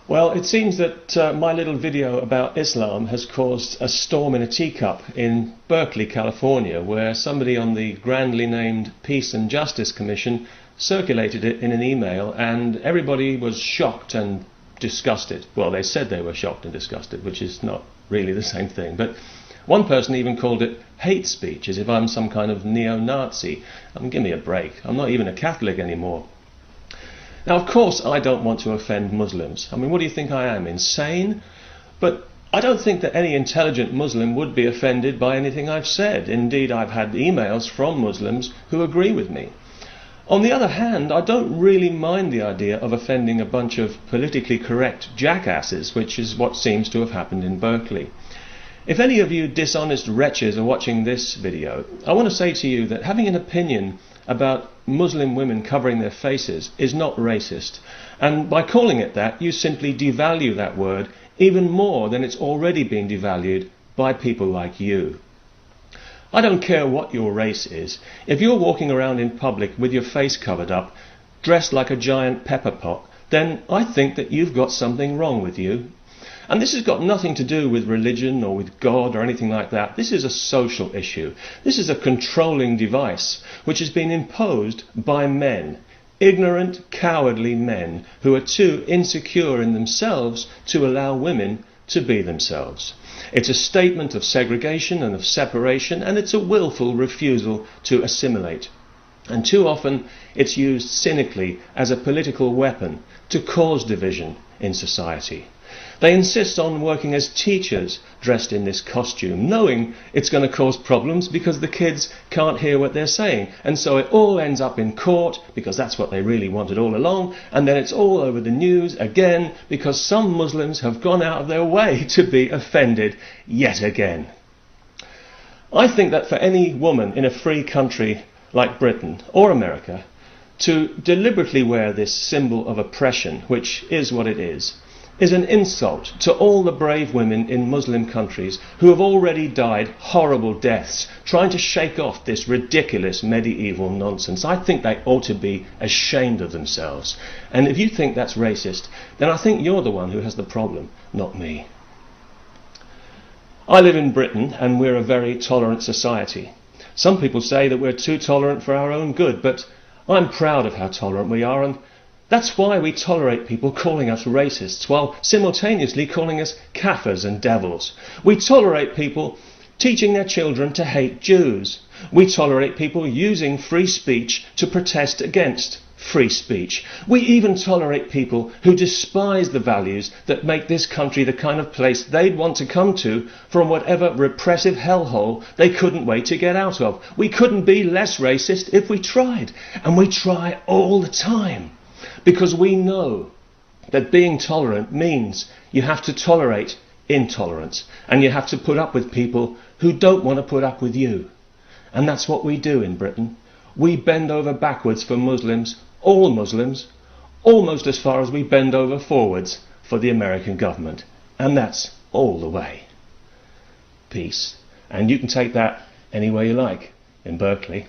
Well, it seems that my little video about Islam has caused a storm in a teacup in Berkeley, California, where somebody on the grandly named Peace and Justice Commission circulated it in an email, and everybody was shocked and disgusted. Well, they said they were shocked and disgusted, which is not really the same thing. But one person even called it hate speech, as if I'm some kind of neo-Nazi. I mean, give me a break. I'm not even a Catholic anymore. Now, of course, I don't want to offend Muslims. I mean, what do you think I am, insane? But I don't think that any intelligent Muslim would be offended by anything I've said. Indeed, I've had emails from Muslims who agree with me. On the other hand, I don't really mind the idea of offending a bunch of politically correct jackasses, which is what seems to have happened in Berkeley. If any of you dishonest wretches are watching this video, I want to say to you that having an opinion about Muslim women covering their faces is not racist, and by calling it that, you simply devalue that word even more than it's already been devalued by people like you. I don't care what your race is. If you're walking around in public with your face covered up, dressed like a giant pepper pot, then I think that you've got something wrong with you. And this has got nothing to do with religion or with God or anything like that. This is a social issue. This is a controlling device which has been imposed by men, ignorant, cowardly men who are too insecure in themselves to allow women to be themselves. It's a statement of segregation and of separation, and it's a willful refusal to assimilate. And too often it's used cynically as a political weapon to cause division in society. They insist on working as teachers dressed in this costume, knowing it's going to cause problems because the kids can't hear what they're saying. And so it all ends up in court, because that's what they really wanted all along, and then it's all over the news again because some Muslims have gone out of their way to be offended yet again. I think that for any woman in a free country like Britain or America to deliberately wear this symbol of oppression, which is what it is an insult to all the brave women in Muslim countries who have already died horrible deaths trying to shake off this ridiculous medieval nonsense. I think they ought to be ashamed of themselves. And if you think that's racist, then I think you're the one who has the problem, not me. I live in Britain, and we're a very tolerant society. Some people say that we're too tolerant for our own good, but I'm proud of how tolerant we are, and that's why we tolerate people calling us racists while simultaneously calling us kafirs and devils. We tolerate people teaching their children to hate Jews. We tolerate people using free speech to protest against free speech. We even tolerate people who despise the values that make this country the kind of place they'd want to come to from whatever repressive hellhole they couldn't wait to get out of. We couldn't be less racist if we tried, and we try all the time. Because we know that being tolerant means you have to tolerate intolerance, and you have to put up with people who don't want to put up with you. And that's what we do in Britain. We bend over backwards for Muslims, all Muslims, almost as far as we bend over forwards for the American government. And that's all the way. Peace. And you can take that any way you like in Berkeley.